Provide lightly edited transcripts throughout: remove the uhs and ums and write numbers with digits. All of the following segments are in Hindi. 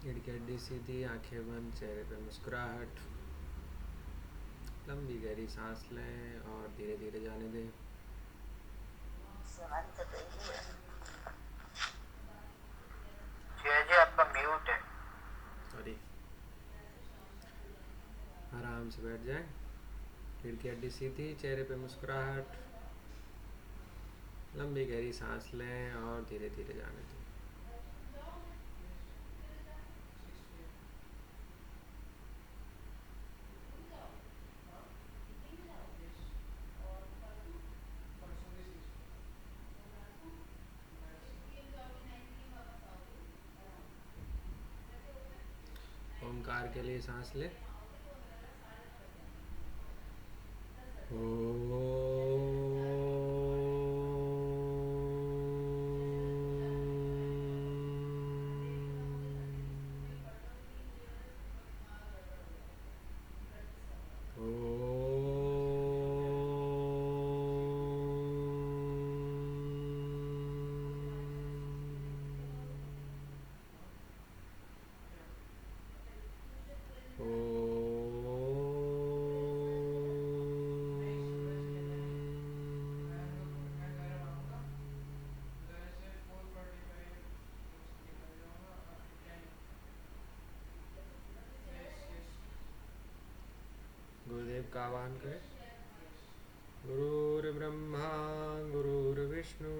रीढ़ की हड्डी सीधी, आंखें बंद, चेहरे पर मुस्कुराहट। लंबी गहरी सांस लें और धीरे धीरे जाने दें। जय जय आपका म्यूट है। सॉरी। आराम से बैठ जाएं। रीढ़ की हड्डी सीधी, चेहरे पे मुस्कुराहट। लंबी गहरी सांस लें और धीरे धीरे जाने दें। ओमकार के लिए सांस लें। गुरुदेव का आह्वान करें। गुरुर्ब्रह्मा गुरुर्विष्णु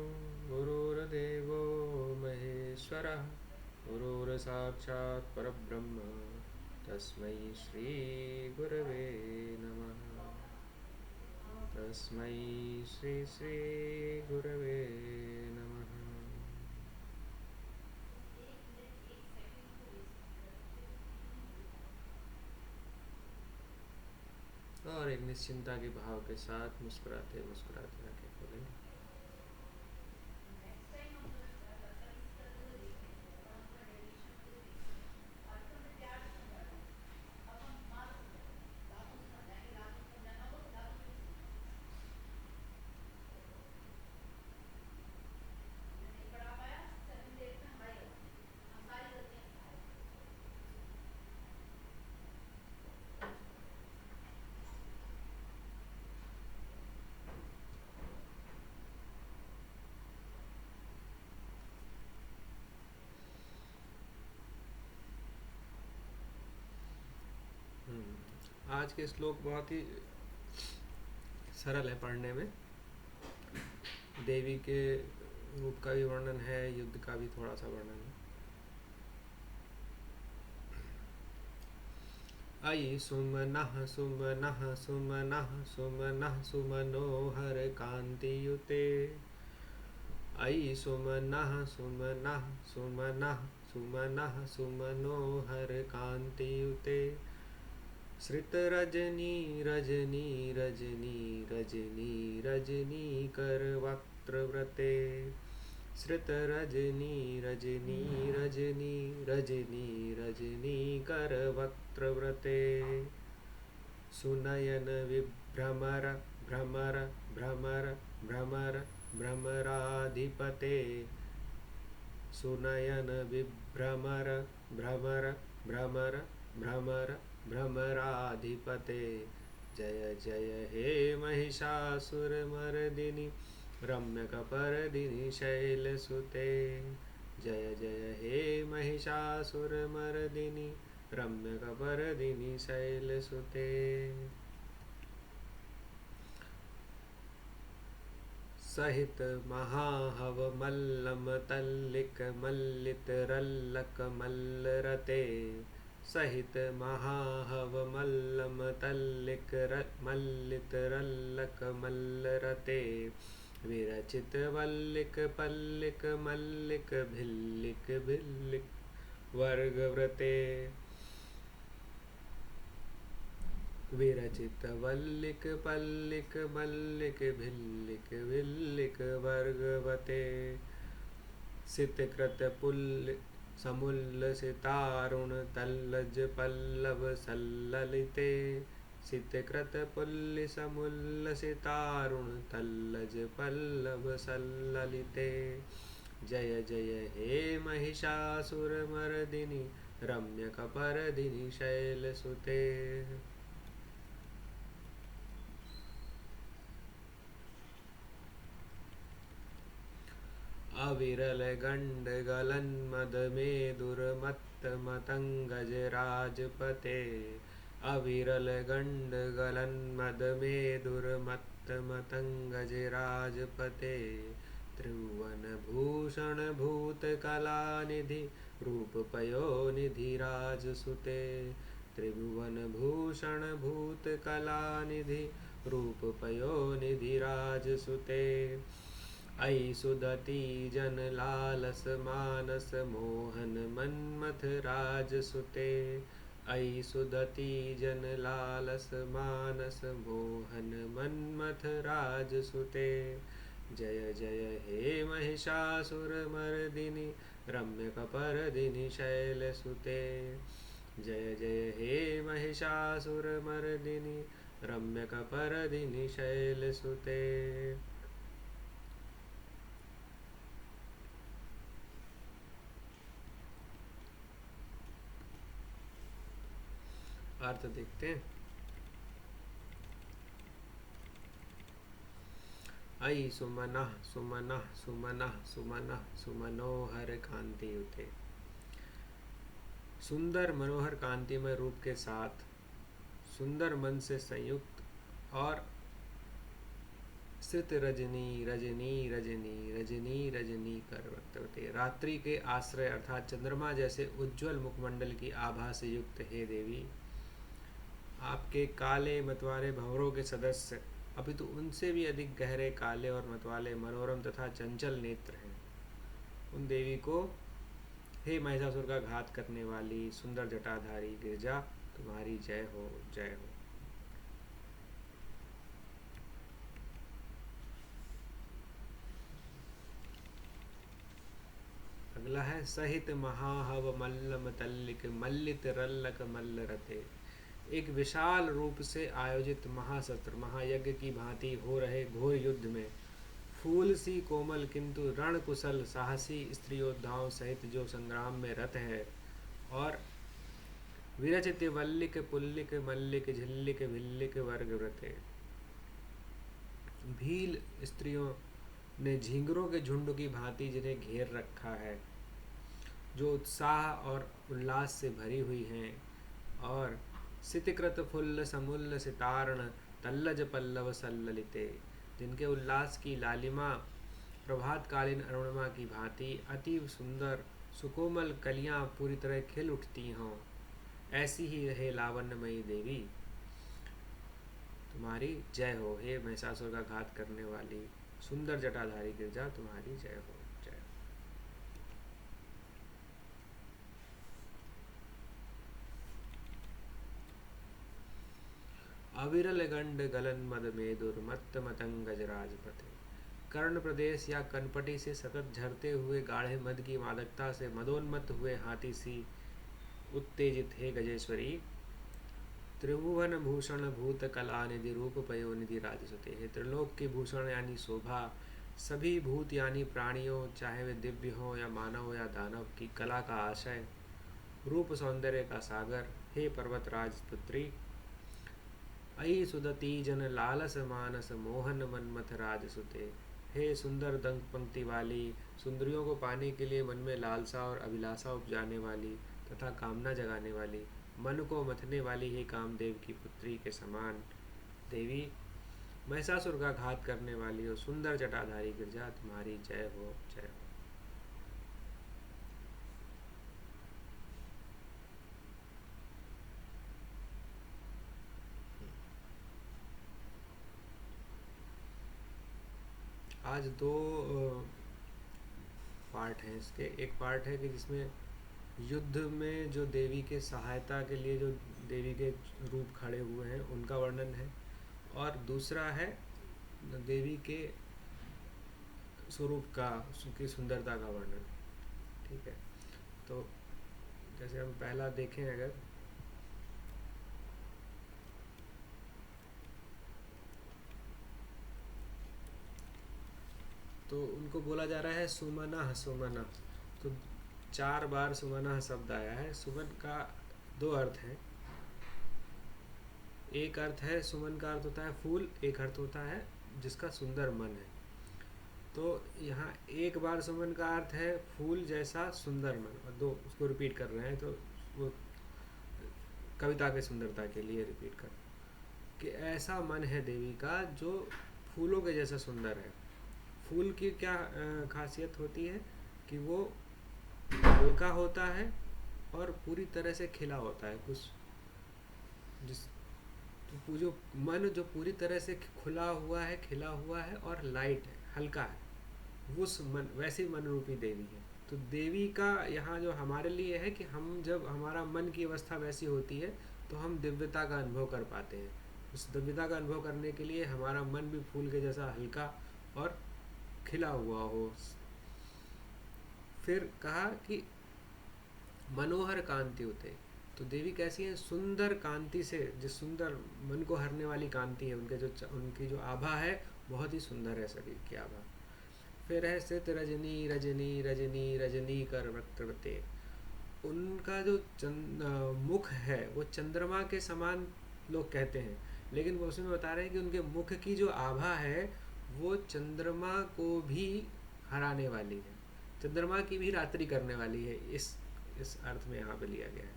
गुरुर्देवो महेश्वरः गुरुर्साक्षात् परब्रह्म तस्मै श्री गुरवे नमः। तस्मै श्री श्री गुरवे नमः। और एक निश्चिंता के भाव के साथ मुस्कुराते मुस्कुराते आंखें खोलें। आज के श्लोक बहुत ही सरल है पढ़ने में। देवी के रूप का भी वर्णन है, युद्ध का भी थोड़ा सा वर्णन है। अयि सुमनः सुमनः सुमनः सुमनः सुमनोहर कान्तियुते। अयि सुमनः सुमनः सुमनः सुमनः सुमनोहर कान्तियुते। श्रित रजनी रजनी रजनी रजनी रजनी कर वक्त्रव्रते। श्रित रजनी रजनी रजनी रजनी रजनी कर वक्त्रव्रते। सुनयन विभ्रमर भ्रमर भ्रमर भ्रमर भ्रमराधिपते। सुनयन विभ्रमर भ्रमर भ्रमर भ्रमर भ्रमराधिपते। जय जय हे महिषासुरमर्दिनि रम्यकपर्दिनि शैलसुते। जय जय हे महिषासुरमर्दिनि रम्यकपर्दिनि शैलसुते। सहित महाहवमल्लम तल्लिक मल्लित रल्लक मल्लरते। सहित महाहवमल्लम तल्लिक मल्लित रल्लक मल्लरते। विरचित वल्लिक पल्लिक मल्लिक भिल्लिक भिल्लिक वर्गव्रते। विरचित वल्लिक पल्लिक मल्लिक भिल्लिक भिल्लिक वर्गवते। सितकृत पुल्ल समुल्लसितारुण तल्लज पल्लव सल्ललिते। सितकृत पुल्ल समुल्लसितारुण तल्लज पल्लव सल्ललिते। जय जय हे महिषासुरमर्दिनि रम्य कपरदिनि शैलसुते। अविरल गंड गलन मद में दुर्मत्त मतंगज राजपते। अविरल गंड गलन मद में दुर्मत्त मतंगज राजपते। त्रिभुवन भूषण भूत कला निधि रूप पयो निधि राजसुते। त्रिभुवन भूषण भूत कला निधि रूप पयो निधि राजसुते। ऐ सुदति जन लालस मानस मोहन मन्मथ राजसुते। ऐ सुदति जन लालस मानस मोहन मन्मथ राजसुते। जय जय हे महिषासुर मर्दिनि रम्य कपरदिनि शैलसुते। जय जय हे महिषासुर मर्दिनि रम्य कपरदिनि शैलसुते। अर्थ देखते हैं। ऐ सुमनः सुमनः सुमनः सुमनः सुमनोहर कांतियुते। सुंदर मनोहर कांतिमय रूप के साथ सुंदर मन से संयुक्त और स्थित रजनी रजनी रजनी रजनी रजनी कर वर्तते। रात्रि के आश्रय अर्थात चंद्रमा जैसे उज्जवल मुखमंडल की आभा से युक्त हे देवी, आपके काले मतवाले भंवरों के सदस्य अपितु उनसे भी अधिक गहरे काले और मतवाले मनोरम तथा चंचल नेत्र हैं। उन देवी को हे महिषासुर का घात करने वाली सुंदर जटाधारी गिरजा, तुम्हारी जय हो जय हो। अगला है सहित महाहव मल्लम तल्लिक मल्लित रल्लक मल्ल रते। एक विशाल रूप से आयोजित महासत्र महायज्ञ की भांति हो रहे घोर युद्ध में फूल सी कोमल किंतु रण कुशल साहसी स्त्री योद्धाओं सहित जो संग्राम में रत है, और विरचित वल्लिक पुल्लिक मल्लिक झिल्लिक भिल्लिक वर्ग व्रते। भील स्त्रियों ने झींगरों के झुंड की भांति जिन्हें घेर रखा है, जो उत्साह और उल्लास से भरी हुई हैं, और सितिकृत फुल्ल समुल्ल सितारण तल्लज पल्लव सल्ललिते, जिनके उल्लास की लालिमा प्रभातकालीन अरुणिमा की भांति अति सुंदर सुकोमल कलियां पूरी तरह खिल उठती हों, ऐसी ही रहे लावण्यमयी देवी, तुम्हारी जय हो। हे महिषासुर का घात करने वाली सुंदर जटाधारी गिरजा, तुम्हारी जय हो जय हो। अविरल गंड गलन मद में दुर्मत्त मतंगज राजपथे। कर्ण प्रदेश या कनपटी से सतत झरते हुए गाढ़े मद की मादकता से मदोन्मत्त हुए हाथी सी उत्तेजित हे गजेश्वरी, त्रिभुवन भूषण भूत कला निधि रूप पयोनिधि राजसुते। हे त्रिलोक की भूषण यानी शोभा, सभी भूत यानी प्राणियों, चाहे वे दिव्य हो या मानव या दानव, की कला का आशय, रूप सौंदर्य का सागर, हे पर्वत राजपुत्री। ऐ सुदती जन लालस मानस मोहन मनमथ राजसुते। हे सुंदर दंग पंक्ति वाली, सुंदरियों को पाने के लिए मन में लालसा और अभिलाषा उपजाने वाली तथा कामना जगाने वाली, मन को मथने वाली हे कामदेव की पुत्री के समान देवी, महिषासुर का घात करने वाली और सुंदर जटाधारी गिरजा, तुम्हारी जय हो जय हो। आज दो पार्ट हैं इसके। एक पार्ट है कि जिसमें युद्ध में जो देवी के सहायता के लिए जो देवी के रूप खड़े हुए हैं उनका वर्णन है, और दूसरा है देवी के स्वरूप का, उसकी सुंदरता का वर्णन। ठीक है, तो जैसे हम पहला देखें अगर, तो उनको बोला जा रहा है सुमना सुमना। तो 4 बार सुमनः शब्द आया है। सुमन का 2 अर्थ है। एक अर्थ है, सुमन का अर्थ होता है फूल, एक अर्थ होता है जिसका सुंदर मन है। तो यहाँ एक बार सुमन का अर्थ है फूल जैसा सुंदर मन, और 2 उसको रिपीट कर रहे हैं, तो वो कविता की सुंदरता के लिए रिपीट कर, कि ऐसा मन है देवी का जो फूलों के जैसा सुंदर है। फूल की क्या खासियत होती है कि वो हल्का होता है और पूरी तरह से खिला होता है। कुछ जिस तो जो मन जो पूरी तरह से खुला हुआ है, खिला हुआ है और लाइट है, हल्का है, उस मन, वैसी मन रूपी देवी है। तो देवी का यहाँ जो हमारे लिए है कि हम जब हमारा मन की अवस्था वैसी होती है तो हम दिव्यता का अनुभव कर पाते हैं। उस दिव्यता का अनुभव करने के लिए हमारा मन भी फूल के जैसा हल्का और खिला हुआ हो। फिर कहा कि मनोहर कांति होते, तो देवी कैसी है? सुंदर कांति से, जिस सुंदर मन को हरने वाली कांति है, उनकी जो आभा है बहुत ही सुंदर है, शरीर की आभा। फिर है सित रजनी रजनी रजनी रजनी कर वक्त्रवते, उनका जो मुख है वो चंद्रमा के समान लोग कहते हैं, लेकिन वो उसमें बता रहे हैं कि उनके मुख की जो आभा है वो चंद्रमा को भी हराने वाली है, चंद्रमा की भी रात्रि करने वाली है। इस अर्थ में यहाँ पे लिया गया है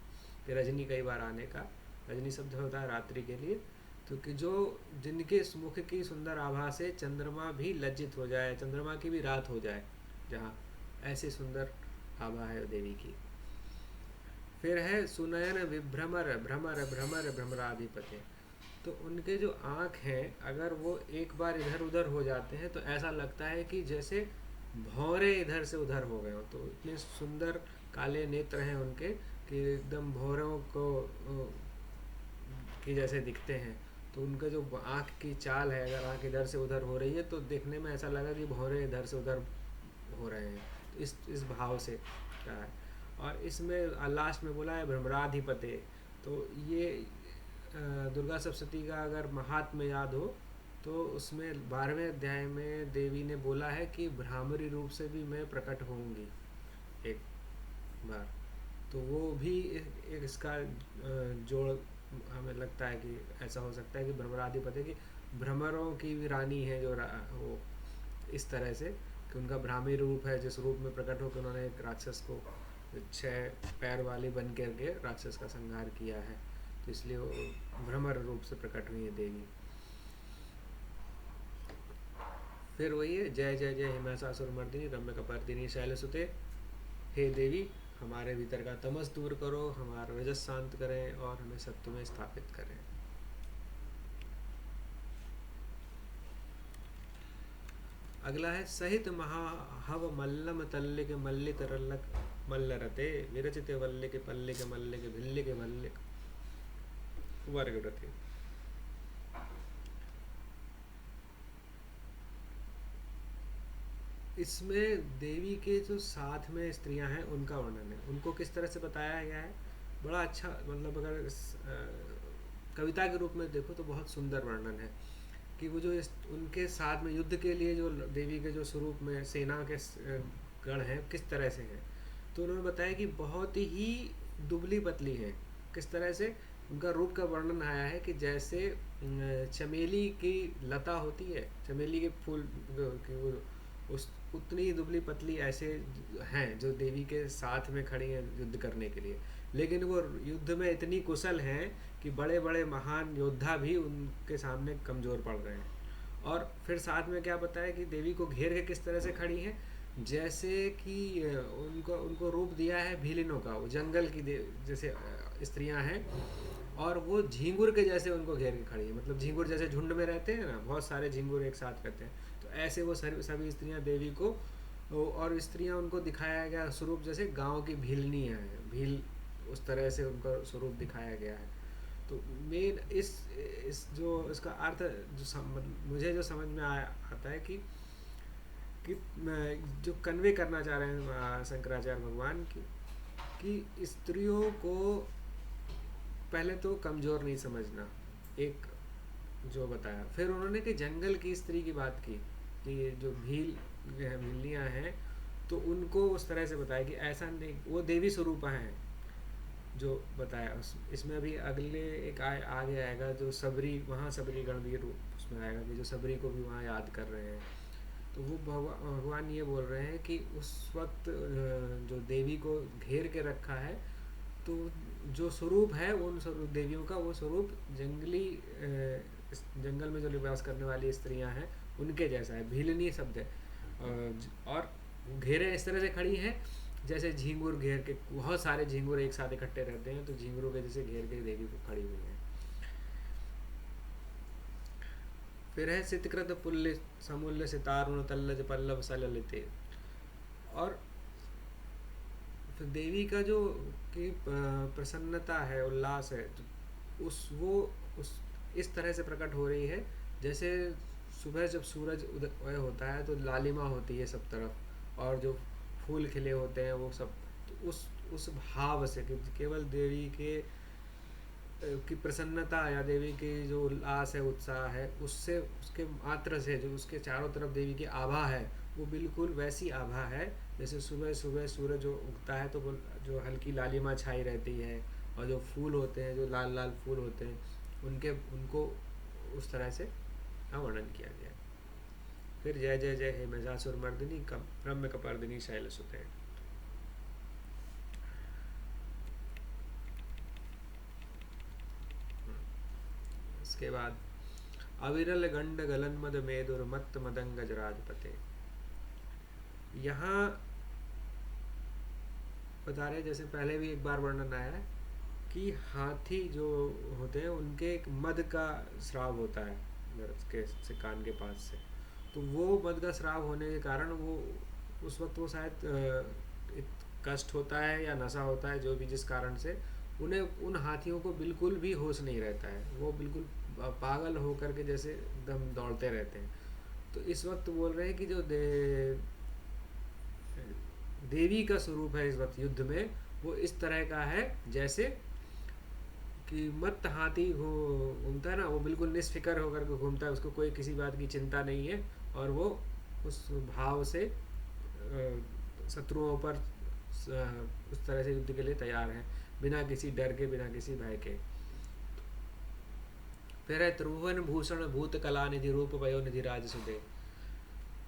कि रजनी कई बार आने का, रजनी शब्द होता है रात्रि के लिए, तो कि जो जिनके मुख की सुंदर आभा से चंद्रमा भी लज्जित हो जाए, चंद्रमा की भी रात हो जाए, जहाँ ऐसी सुंदर आभा है देवी की। फिर है सुनयन विभ्रमर भ्रमर भ्रमर भ्रमराधिपते, तो उनके जो आँख हैं अगर वो एक बार इधर उधर हो जाते हैं तो ऐसा लगता है कि जैसे भौरे इधर से उधर हो गए हो। तो इतने सुंदर काले नेत्र हैं उनके कि एकदम भौरों को की जैसे दिखते हैं। तो उनका जो आँख की चाल है, अगर आँख इधर से उधर हो रही है तो देखने में ऐसा लगा कि भौरे इधर से उधर हो रहे हैं। तो इस भाव से कहा है। और इसमें लास्ट में बोला है भ्रमराधिपते, तो ये दुर्गा सप्तशती का अगर महात्म्य याद हो तो उसमें 12वें अध्याय में देवी ने बोला है कि भ्रामरी रूप से भी मैं प्रकट होंगी एक बार। तो वो भी एक इसका जोड़ हमें लगता है कि ऐसा हो सकता है कि भ्रमराधिपति की भ्रमरों की भी रानी है, जो वो इस तरह से कि उनका भ्रामी रूप है, जिस रूप में प्रकट होकर उन्होंने एक राक्षस को 6 पैर वाली बन करके राक्षस का संहार किया है, तो इसलिए वो भ्रमर रूप से प्रकट हुई है देवी। फिर वही है जय जय जय हिमासासुर मर्दिनी रम्य कपर्दिनी शैलसुते, हे देवी हमारे भीतर का तमस दूर करो, हमारा रजस शांत करें और हमें सत्य में स्थापित करें। अगला है सहित महाहव मल्लम तल्लिक मल्लित रल्लक मल्लरते विरचित वल्लिक पल्लिक मल्लिक भिल्लिक भल्लिक वर्गरते। इसमें देवी के जो साथ में स्त्रियां हैं उनका वर्णन है, उनको किस तरह से बताया गया है। बड़ा अच्छा, मतलब अगर कविता के रूप में देखो तो बहुत सुंदर वर्णन है कि वो जो उनके साथ में युद्ध के लिए जो देवी के जो स्वरूप में सेना के गण हैं किस तरह से हैं। तो उन्होंने बताया कि बहुत ही दुबली पतली हैं। किस तरह से उनका रूप का वर्णन आया है कि जैसे चमेली की लता होती है, चमेली के फूल की वो उस उतनी दुबली पतली ऐसे हैं जो देवी के साथ में खड़ी हैं युद्ध करने के लिए, लेकिन वो युद्ध में इतनी कुशल हैं कि बड़े बड़े महान योद्धा भी उनके सामने कमज़ोर पड़ रहे हैं। और फिर साथ में क्या बताया कि देवी को घेर के किस तरह से खड़ी हैं, जैसे कि उनको रूप दिया है भीलिनों का, वो जंगल की जैसे स्त्रियां हैं और वो झींगुर के जैसे उनको घेर के खड़ी है। मतलब झींगुर जैसे झुंड में रहते हैं ना, बहुत सारे झींगुर एक साथ रहते हैं, तो ऐसे वो सभी स्त्रियां देवी को, और स्त्रियां उनको दिखाया गया स्वरूप जैसे गांव की भीलनियाँ हैं, भील उस तरह से उनका स्वरूप दिखाया गया है। तो मेन इस जो इसका अर्थ जो मुझे जो समझ में आता है कि जो कन्वे करना चाह रहे हैं शंकराचार्य भगवान कि स्त्रियों को पहले तो कमज़ोर नहीं समझना, एक जो बताया। फिर उन्होंने कि जंगल की स्त्री की बात की कि जो भीलनियाँ हैं तो उनको उस तरह से बताया कि ऐसा नहीं, वो देवी स्वरूप हैं जो बताया। इसमें अभी अगले एक आगे आएगा जो सबरी, वहाँ सबरी गण भी रूप उसमें आएगा कि जो सबरी को भी वहाँ याद कर रहे हैं। तो वो भगवान ये बोल रहे हैं कि उस वक्त जो देवी को घेर के रखा है, तो जो स्वरूप है उन स्वरूप देवियों का, वो स्वरूप जंगली इस जंगल में जो निवास करने वाली स्त्रियां हैं उनके जैसा है, भीलनी शब्द है। और घेरे इस तरह से खड़ी हैं जैसे झींगुर घेर के, बहुत सारे झींगुर एक साथ इकट्ठे रहते हैं, तो झींगुरों के जैसे घेर के देवी को खड़ी हुई है। फिर है सितकृत पुल्य समूल्य सितारुण तल्लज पल्लव सललिते। और फिर देवी का जो कि प्रसन्नता है, उल्लास है, तो उस इस तरह से प्रकट हो रही है जैसे सुबह जब सूरज उदय होता है तो लालिमा होती है सब तरफ, और जो फूल खिले होते हैं वो सब, तो उस भाव से कि केवल देवी के की प्रसन्नता या देवी की जो उल्लास है, उत्साह है, उससे उसके मात्र से जो उसके चारों तरफ देवी की आभा है, वो बिल्कुल वैसी आभा है जैसे सुबह सुबह सूरज जो उगता है तो वो जो हल्की लालिमा छाई रहती है, और जो फूल होते हैं, जो लाल लाल फूल होते हैं, उनको उस तरह से वर्णन किया गया। फिर जय जय जय हे महिषासुर मर्दिनी रम्य कपर्दिनी शैलसुते। इसके बाद अविरल गंड गलन मद मेदुर मत्त मदंगज राजपते। यहाँ बता रहे जैसे पहले भी एक बार वर्णन आया है कि हाथी जो होते हैं उनके एक मद का स्राव होता है उसके कान के पास से, तो वो मद का स्राव होने के कारण वो उस वक्त वो शायद कष्ट होता है या नशा होता है, जो भी जिस कारण से उन्हें उन हाथियों को बिल्कुल भी होश नहीं रहता है, वो बिल्कुल पागल होकर के जैसे एकदम दौड़ते रहते हैं। तो इस वक्त बोल रहे हैं कि जो देवी का स्वरूप है इस वक्त युद्ध में, वो इस तरह का है जैसे कि मत हाथी घूमता है ना, वो बिल्कुल निष्फिकर होकर के घूमता है, उसको कोई किसी बात की चिंता नहीं है, और वो उस भाव से शत्रुओं पर उस तरह से युद्ध के लिए तैयार है, बिना किसी डर के, बिना किसी भय के। फिर है त्रिभुवन भूषण भूत कला निधि रूप वयो निधि राज सुदे।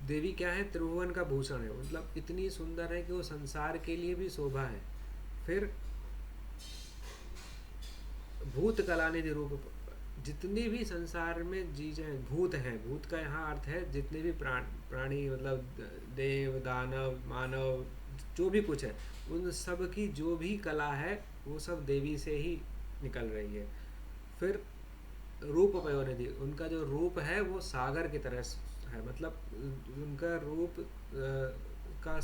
देवी क्या है? त्रिभुवन का भूषण है, मतलब इतनी सुंदर है कि वो संसार के लिए भी शोभा है। फिर भूत कला निधि रूप, जितनी भी संसार में चीजें भूत हैं, भूत का यहाँ अर्थ है जितने भी प्राणी, मतलब देव दानव मानव जो भी कुछ है, उन सब की जो भी कला है वो सब देवी से ही निकल रही है। फिर रूप पयोनिधि, उनका जो रूप है वो सागर की तरह है, मतलब उनका रूप का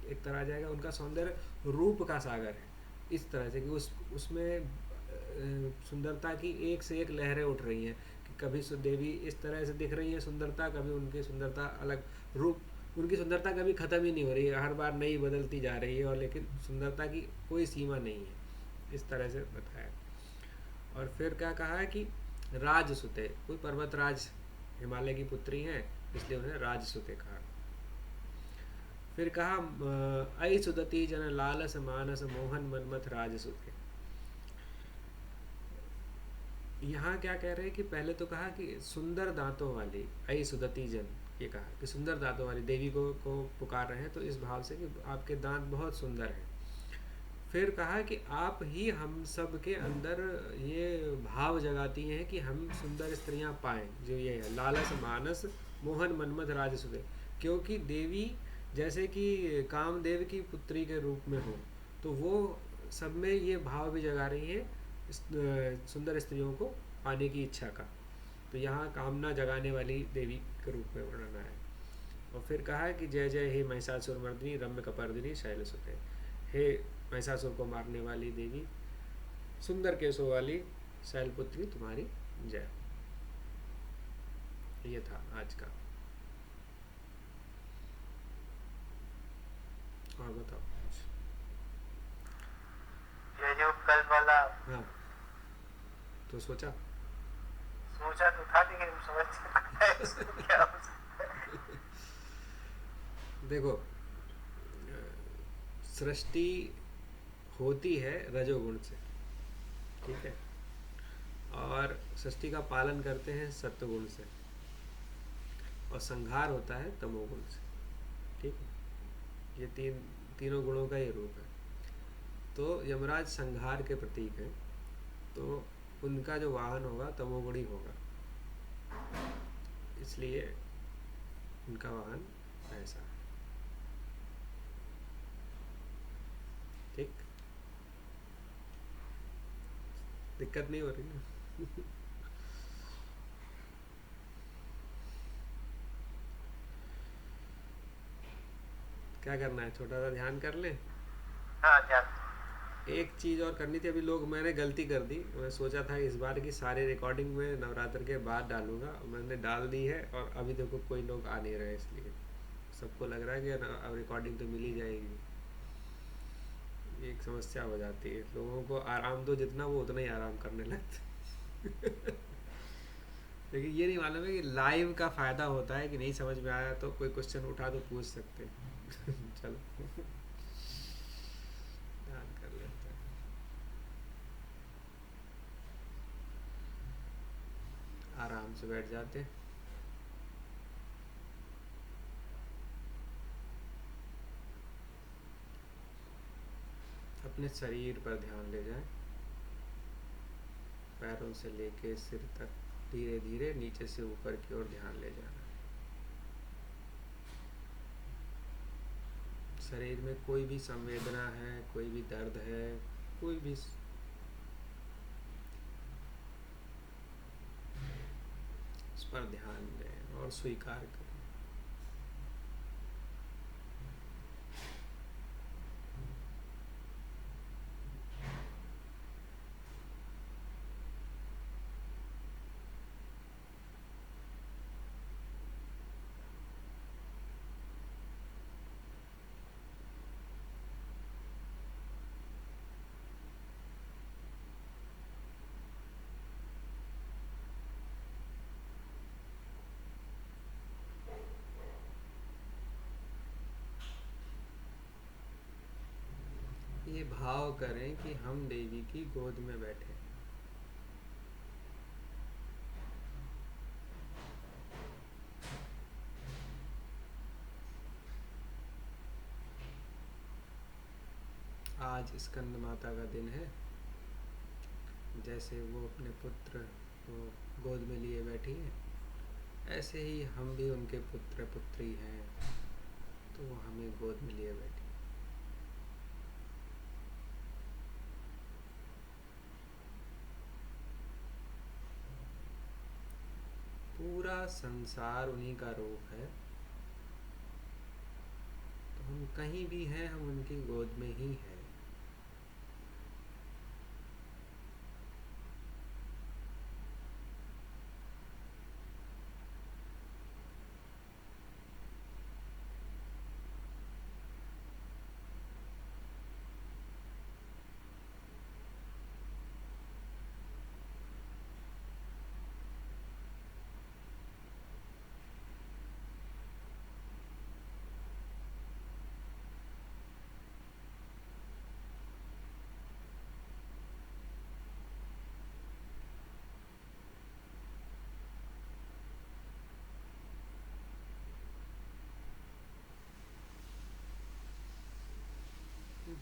एक तरह आ जाएगा, उनका सौंदर्य रूप का सागर है, इस तरह से कि उसमें सुंदरता की एक से एक लहरें उठ रही हैं, कि कभी देवी इस तरह से दिख रही है सुंदरता, कभी उनकी सुंदरता अलग रूप, उनकी सुंदरता कभी ख़त्म ही नहीं हो रही है, हर बार नई बदलती जा रही है, और लेकिन सुंदरता की कोई सीमा नहीं है, इस तरह से बताया। और फिर क्या कहा है कि राजसुते, कोई पर्वतराज हिमालय की पुत्री हैं, इसलिए उन्हें राजसुते कहा। फिर कहा ऐ सुदती जन लालस मानस मोहन मनमथ राजसुते। यहाँ क्या कह रहे हैं कि पहले तो कहा कि सुंदर दांतों वाली, ऐ सुदती जन, ये कहा कि सुंदर दांतों वाली देवी को पुकार रहे हैं, तो इस भाव से कि आपके दांत बहुत सुंदर हैं। फिर कहा कि आप ही हम सब के अंदर ये भाव जगाती हैं कि हम सुंदर स्त्रियां पाएं, जो ये है लालस मानस मोहन मनमथ राजसुते, क्योंकि देवी जैसे कि कामदेव की पुत्री के रूप में हो, तो वो सब में ये भाव भी जगा रही है सुंदर स्त्रियों को पाने की इच्छा का। तो यहाँ कामना जगाने वाली देवी के रूप में वर्णना है। और फिर कहा है कि जय जय हे महिषासुर मर्दिनी रम्य कपर्दिनी शैलसुते, हे महिषासुर को मारने वाली देवी, सुंदर केशों वाली शैलपुत्री, तुम्हारी जय। ये था आज का। और बताओ। ये जो कल वाला, हाँ, तो सोचा तो था लेकिन समझ क्या हो सकता है। देखो सृष्टि होती है रजोगुण से, ठीक है, और सृष्टि का पालन करते हैं सत्वगुण से, और संहार होता है तमोगुण से, ठीक है। ये तीनों गुणों का ये रूप है। तो यमराज संहार के प्रतीक हैं, तो उनका जो वाहन होगा तमोगुणी होगा, इसलिए उनका वाहन ऐसा है, ठीक। दिक्कत नहीं हो रही ना? क्या करना है, छोटा सा ध्यान कर लें। हाँ ध्यान। एक चीज़ और करनी थी, अभी लोग, मैंने गलती कर दी, मैं सोचा था इस बार की सारी रिकॉर्डिंग में नवरात्र के बाद डालूंगा, मैंने डाल दी है, और अभी देखो कोई लोग आ नहीं रहे, इसलिए सबको लग रहा है कि अब रिकॉर्डिंग तो मिल ही जाएगी। ये एक समस्या हो जाती है, लोगों को आराम दो जितना, वो उतना ही आराम करने लगते। लेकिन ये नहीं मालूम है कि लाइव का फ़ायदा होता है कि नहीं समझ में आया तो कोई क्वेश्चन उठा तो पूछ सकते हैं। चलो ध्यान कर लेते हैं। आराम से बैठ जाते हैं। अपने शरीर पर ध्यान ले जाएं, पैरों से लेके सिर तक धीरे धीरे नीचे से ऊपर की ओर ध्यान ले जाना। शरीर में कोई भी संवेदना है, कोई भी दर्द है, कोई भी, उस पर ध्यान दें और स्वीकार करें। ये भाव करें कि हम देवी की गोद में बैठे। आज स्कंद माता का दिन है, जैसे वो अपने पुत्र को गोद में लिए बैठी है, ऐसे ही हम भी उनके पुत्र पुत्री हैं, तो वो हमें गोद में लिए बैठी। पूरा संसार उन्हीं का रूप है, तो हम कहीं भी हैं, हम उनकी गोद में ही हैं।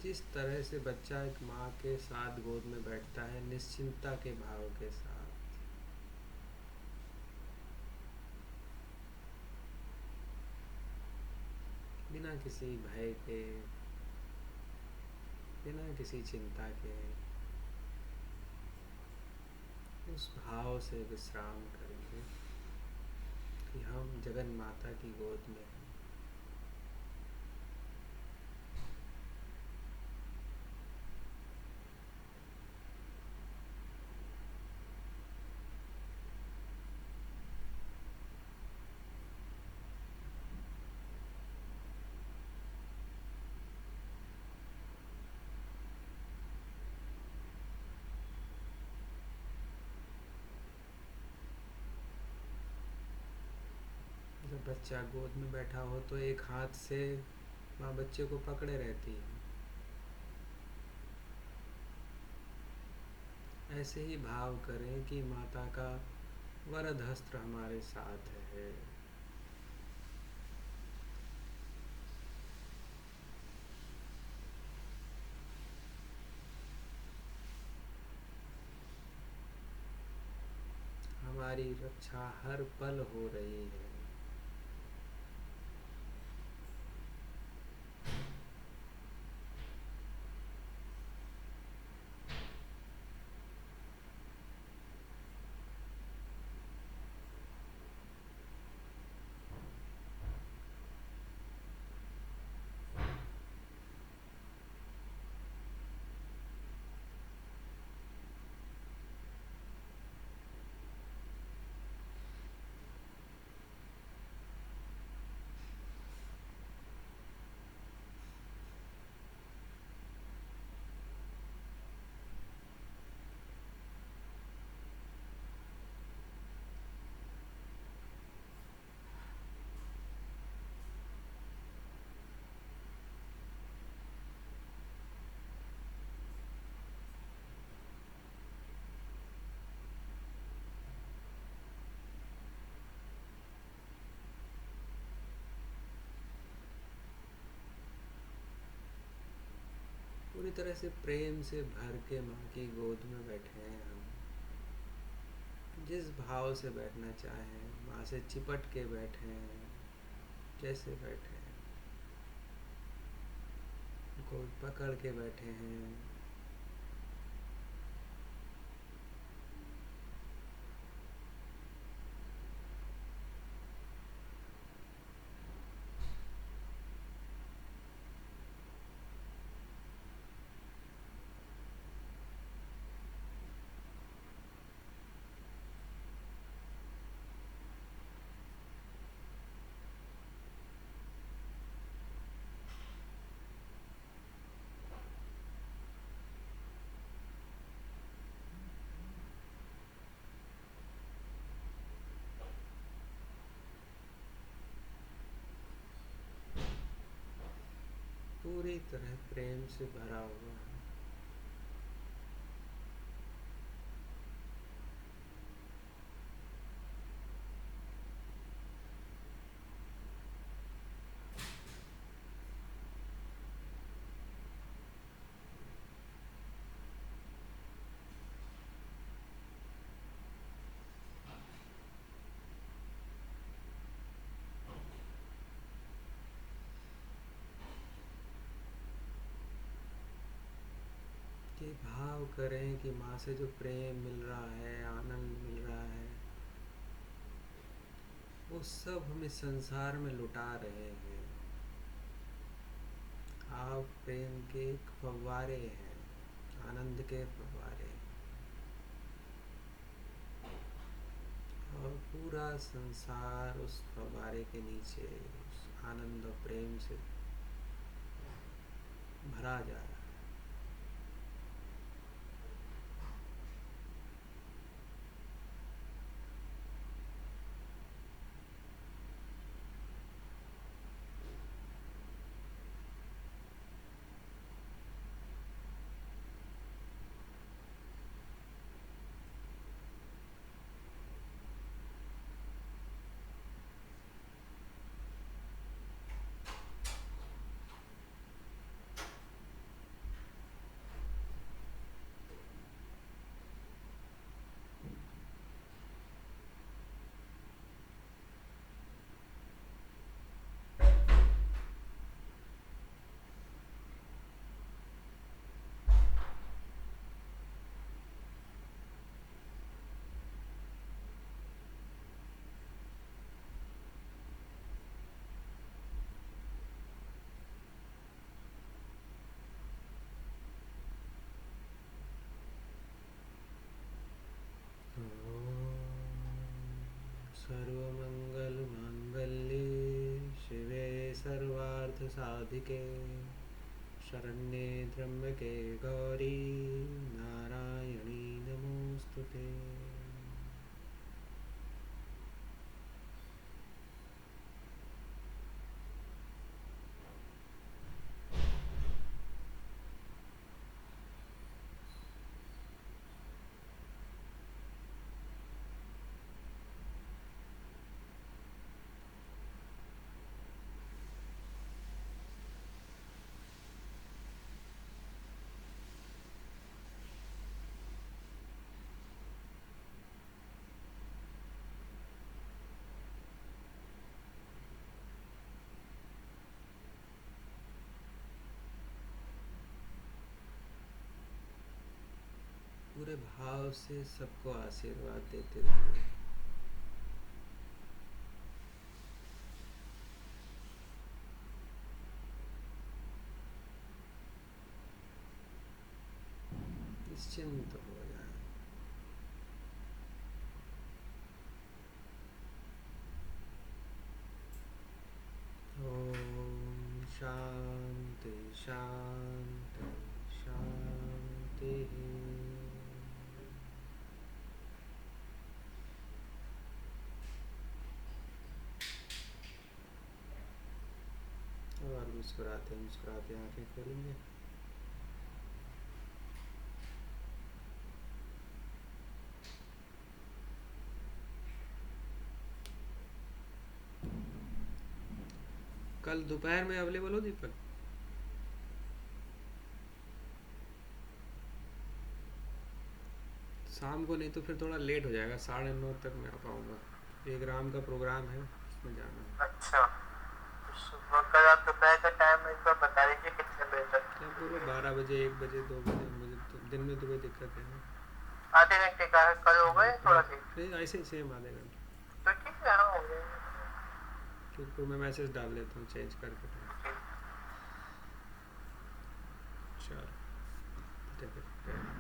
जिस तरह से बच्चा एक माँ के साथ गोद में बैठता है, निश्चिंतता के भाव के साथ, बिना किसी भय के, बिना किसी चिंता के, उस भाव से विश्राम करेंगे कि हम जगन माता की गोद में हैं। जब बच्चा गोद में बैठा हो तो एक हाथ से माँ बच्चे को पकड़े रहती है, ऐसे ही भाव करें कि माता का वरद हस्त हमारे साथ है। हमारी रक्षा हर पल हो रही है। पूरी तरह से प्रेम से भर के माँ की गोद में बैठे हैं हम। जिस भाव से बैठना चाहें, माँ से चिपट के बैठे हैं, जैसे बैठे हैं, कोई पकड़ के बैठे हैं। पूरी तरह प्रेम से भरा हुआ है। कि भाव करें कि माँ से जो प्रेम मिल रहा है, आनंद मिल रहा है, वो सब हम इस संसार में लुटा रहे हैं। आप प्रेम के एक फव्वारे हैं, आनंद के फव्वारे, और पूरा संसार उस फव्वारे के नीचे उस आनंद और प्रेम से भरा जा रहा है। सर्वमंगलमांगल्ये शिवे सर्वार्थसाधिके शरण्ये त्र्यंबके गौरी नारायणी नमोस्तुते। थोड़े भाव से सबको आशीर्वाद देते रहिए। निश्चिंत हो जाए। ओम शांति शांति शांति। और मुस्कुराते मुस्कुराते आंखें खोलेंगे। कल दोपहर में अवेलेबल हो दीपक? शाम को नहीं तो फिर थोड़ा लेट हो जाएगा, 9:30 तक मैं आ पाऊँगा। एक राम का प्रोग्राम है, उसमें जाना है। अच्छा, तो सुबह कल आप दोपहर का टाइम एक बार बता दीजिए कितने बजे तक। क्या बोलो, 12 बजे, 1 बजे, 2 बजे? मुझे तो दिन में तो कोई दिक्कत है नहीं। आधे घंटे का है, कल होगा या थोड़ा लेट? फिर ऐसे ही सेम आधे घंटे। तो ठीक है, हाँ हो जाएगा। क्योंकि मैं मैसेज डाल देता हूँ चेंज करके। ठीक। चलो ठीक है।